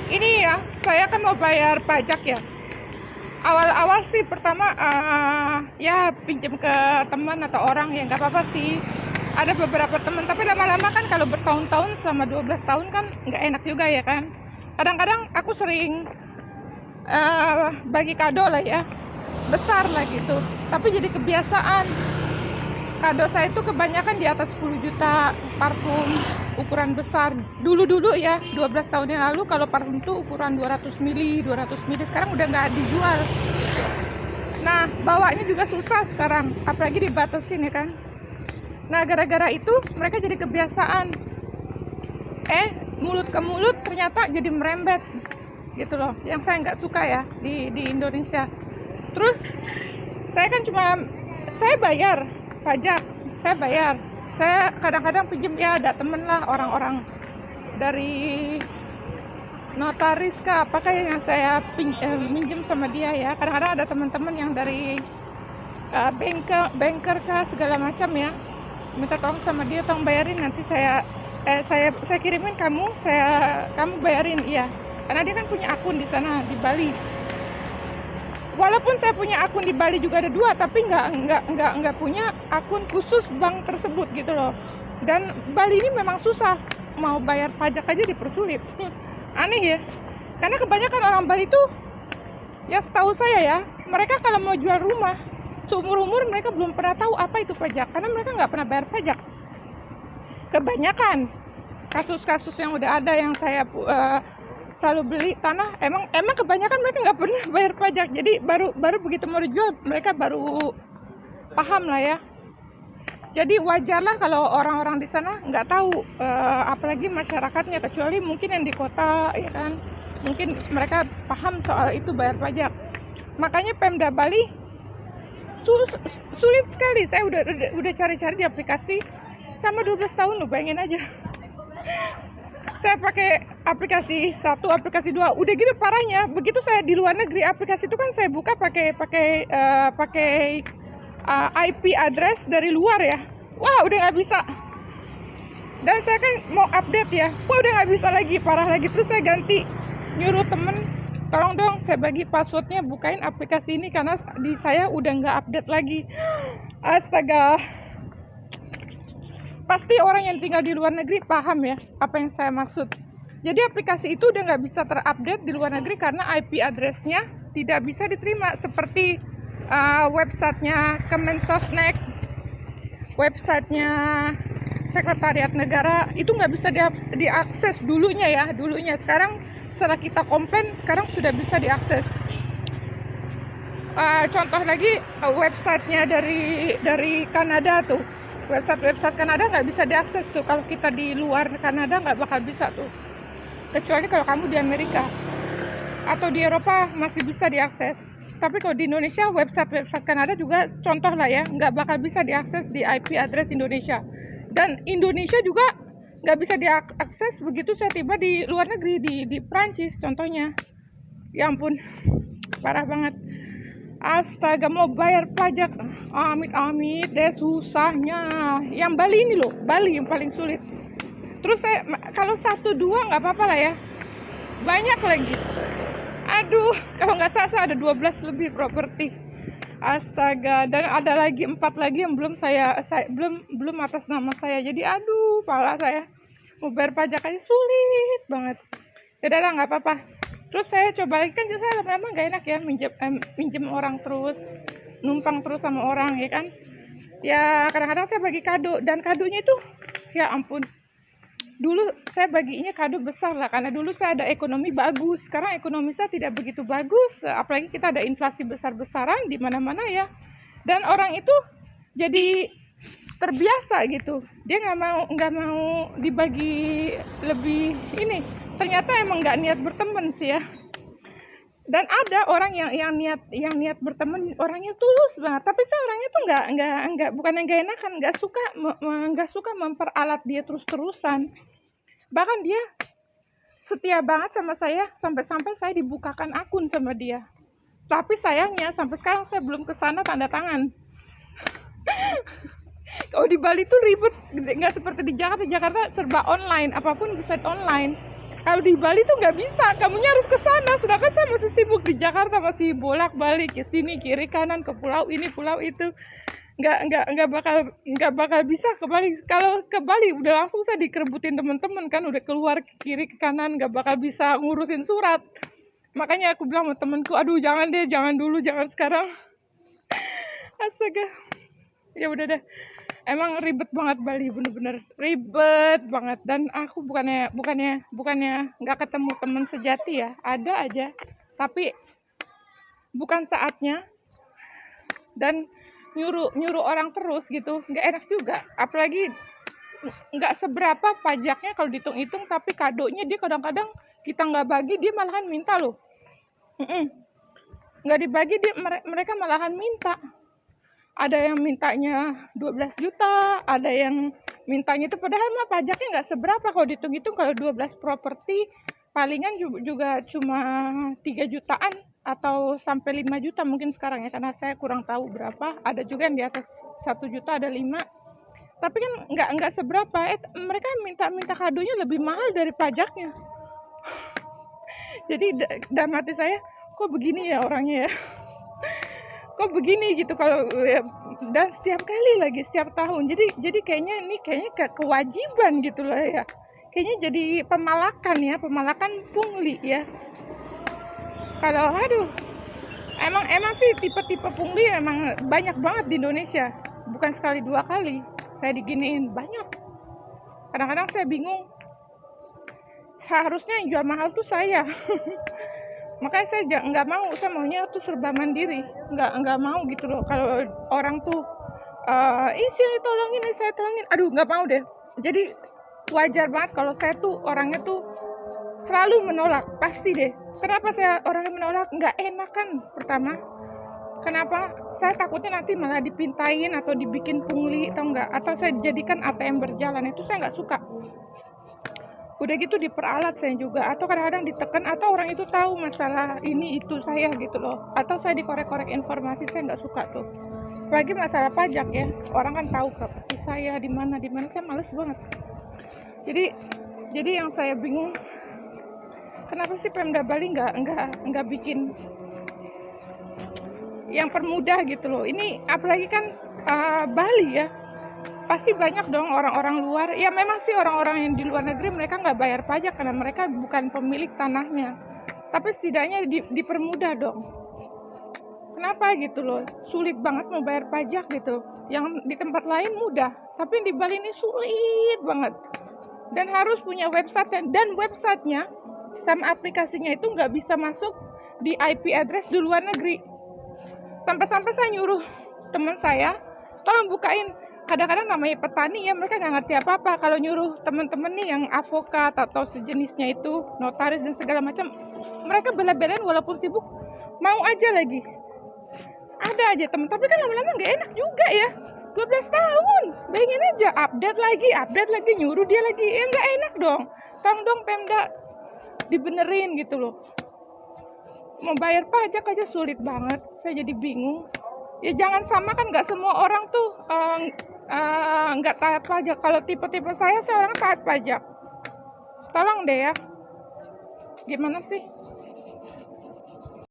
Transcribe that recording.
Ini ya, saya kan mau bayar pajak ya. Awal-awal sih pertama ya pinjam ke teman atau orang ya nggak apa-apa sih. Ada beberapa teman, tapi lama-lama kan kalau bertahun-tahun selama 12 tahun kan nggak enak juga ya kan. Kadang-kadang aku sering bagi kado lah ya, besar lah gitu. Tapi jadi kebiasaan. Kado saya itu kebanyakan di atas 10 juta, parfum ukuran besar. Dulu-dulu ya, 12 tahun yang lalu kalau parfum itu ukuran 200 mili, 200 mili, sekarang udah nggak dijual. Nah, bawanya juga susah sekarang, apalagi dibatasin ya kan. Nah, gara-gara itu mereka jadi kebiasaan. Mulut ke mulut ternyata jadi merembet gitu loh. Yang saya nggak suka ya di Indonesia. Terus saya kan saya bayar pajak, saya kadang-kadang pinjem ya, ada temen lah, orang-orang dari notaris kah apakah yang saya minjem sama dia ya. Kadang-kadang ada teman-teman yang dari banker kah segala macam ya, minta tolong sama dia, tolong bayarin, nanti saya kirimin kamu bayarin, iya, karena dia kan punya akun di sana di Bali. Walaupun saya punya akun di Bali juga ada 2, tapi nggak punya akun khusus bank tersebut gitu loh. Dan Bali ini memang susah, mau bayar pajak aja dipersulit. Aneh ya, karena kebanyakan orang Bali itu, ya setahu saya ya, mereka kalau mau jual rumah, seumur-umur mereka belum pernah tahu apa itu pajak, karena mereka nggak pernah bayar pajak. Kebanyakan kasus-kasus yang udah ada yang saya selalu beli tanah, emang kebanyakan mereka nggak pernah bayar pajak. Jadi baru begitu mau dijual mereka baru paham lah ya. Jadi wajarlah kalau orang-orang di sana nggak tahu, apalagi masyarakatnya, kecuali mungkin yang di kota ya kan, mungkin mereka paham soal itu bayar pajak. Makanya Pemda Bali sulit sekali. Saya udah cari-cari di aplikasi sama 12 tahun loh, bayangin aja. Saya pakai aplikasi 1, aplikasi 2, udah gitu parahnya. Begitu saya di luar negeri, aplikasi itu kan saya buka pakai IP address dari luar ya. Wah, udah nggak bisa. Dan saya kan mau update ya, wah udah nggak bisa lagi, parah lagi. Terus saya ganti, nyuruh temen, tolong dong saya bagi passwordnya, bukain aplikasi ini karena di saya udah nggak update lagi. Astaga. Pasti orang yang tinggal di luar negeri paham ya apa yang saya maksud. Jadi aplikasi itu udah nggak bisa terupdate di luar negeri karena IP address-nya tidak bisa diterima. Seperti websitenya Kemensosnek, websitenya Sekretariat Negara, itu nggak bisa diakses dulunya ya, dulunya. Sekarang setelah kita komplain, sekarang sudah bisa diakses. Contoh lagi, websitenya dari Kanada tuh. Website Kanada nggak bisa diakses tuh. Kalau kita di luar Kanada nggak bakal bisa tuh. Kecuali kalau kamu di Amerika atau di Eropa masih bisa diakses. Tapi kalau di Indonesia, website Kanada juga contoh lah ya, nggak bakal bisa diakses di IP address Indonesia. Dan Indonesia juga nggak bisa diakses begitu saya tiba di luar negeri, di Prancis contohnya. Ya ampun, parah banget. Astaga, mau bayar pajak, amit-amit deh susahnya. Yang Bali ini loh, Bali yang paling sulit. Terus saya kalau 1, 2 nggak apa-apa lah ya, banyak lagi. Aduh, kalau nggak salah ada 12 lebih properti. Astaga, dan ada lagi 4 lagi yang belum saya belum atas nama saya. Jadi aduh, pala saya mau bayar pajak aja sulit banget. Ya udah, nggak apa-apa. Terus saya coba lagi, kan saya lama-lama gak enak ya minjem orang terus, numpang terus sama orang ya kan. Ya kadang-kadang saya bagi kado, dan kadonya itu ya ampun. Dulu saya baginya kado besar lah, karena dulu saya ada ekonomi bagus. Sekarang ekonomi saya tidak begitu bagus, apalagi kita ada inflasi besar-besaran di mana-mana ya. Dan orang itu jadi terbiasa gitu, dia nggak mau dibagi lebih ini. Ternyata emang nggak niat berteman sih ya. Dan ada orang yang niat berteman, orangnya tulus banget. Tapi saya orangnya tuh nggak bukan yang nggak enakan, nggak suka memperalat dia terus-terusan. Bahkan dia setia banget sama saya, sampai saya dibukakan akun sama dia. Tapi sayangnya sampai sekarang saya belum kesana tanda tangan. Kalau di Bali tuh ribet, nggak seperti di Jakarta. Di Jakarta serba online, apapun bisa online. Kalau di Bali tuh nggak bisa, kamunya harus ke sana. Sedangkan saya masih sibuk di Jakarta, masih bolak-balik ke sini kiri kanan ke pulau ini pulau itu. Nggak bakal bisa ke Bali. Kalau ke Bali udah langsung saya dikerebutin teman-teman kan, udah keluar ke kiri ke kanan, nggak bakal bisa ngurusin surat. Makanya aku bilang sama temenku, aduh jangan deh, jangan dulu, jangan sekarang. Astaga. Ya udah deh. Emang ribet banget Bali, bener-bener ribet banget. Dan aku bukannya nggak ketemu teman sejati ya, ada aja. Tapi bukan saatnya. Dan nyuruh orang terus gitu, nggak enak juga. Apalagi nggak seberapa pajaknya kalau dihitung-hitung, tapi kadonya dia kadang-kadang kita nggak bagi, dia malahan minta loh. Nggak dibagi, mereka malahan minta. Ada yang mintanya 12 juta, ada yang mintanya itu padahal mah pajaknya nggak seberapa kalau dihitung-hitung. Kalau 12 properti palingan juga cuma 3 jutaan atau sampai 5 juta mungkin sekarang ya, karena saya kurang tahu berapa. Ada juga yang di atas 1 juta, ada 5. Tapi kan nggak seberapa. Mereka minta kadonya lebih mahal dari pajaknya. Jadi dalam hati saya, kok begini ya orangnya ya. Kok begini gitu kalau ya, dan setiap kali lagi setiap tahun. Jadi kayaknya kewajiban gitu lah ya. Kayaknya jadi pemalakan pungli ya. Kalau emang sih tipe-tipe pungli emang banyak banget di Indonesia. Bukan sekali 2 kali saya diginiin, banyak. Kadang-kadang saya bingung. Seharusnya yang jual mahal tuh saya. Makanya saya nggak mau, saya maunya tuh serba mandiri, nggak mau gitu loh. Kalau orang tuh sini tolongin, saya tolongin, aduh nggak mau deh. Jadi wajar banget kalau saya tuh orangnya tuh selalu menolak, pasti deh. Kenapa saya orangnya menolak? Nggak enak kan pertama. Kenapa? Saya takutnya nanti malah dipintain atau dibikin pungli, atau enggak, atau saya dijadikan ATM berjalan. Itu saya nggak suka. Udah gitu diperalat saya juga, atau kadang-kadang ditekan, atau orang itu tahu masalah ini itu saya gitu loh, atau saya dikorek-korek informasi, saya nggak suka tuh. Apalagi masalah pajak ya, orang kan tahu properti saya di mana, saya males banget. Jadi yang saya bingung, kenapa sih Pemda Bali nggak bikin yang permudah gitu loh. Ini apalagi kan Bali ya, pasti banyak dong orang-orang luar. Ya memang sih orang-orang yang di luar negeri mereka nggak bayar pajak karena mereka bukan pemilik tanahnya. Tapi setidaknya dipermudah dong. Kenapa gitu loh? Sulit banget mau bayar pajak gitu. Yang di tempat lain mudah, tapi di Bali ini sulit banget. Dan harus punya website, dan websitenya sama aplikasinya itu nggak bisa masuk di IP address di luar negeri. Sampai-sampai saya nyuruh teman saya, tolong bukain. Kadang-kadang namanya petani ya, mereka nggak ngerti apa-apa. Kalau nyuruh teman-teman nih yang avokat atau sejenisnya itu, notaris dan segala macam, mereka bela-belain walaupun sibuk, mau aja lagi. Ada aja teman, tapi kan lama-lama nggak enak juga ya. 12 tahun, bayangin aja, update lagi, nyuruh dia lagi. Ya nggak enak dong. Tolong dong Pemda dibenerin gitu loh. Mau bayar pajak aja sulit banget, saya jadi bingung. Ya jangan samakan, nggak semua orang tuh nggak taat pajak. Kalau tipe-tipe saya orang taat pajak. Tolong deh ya. Gimana sih?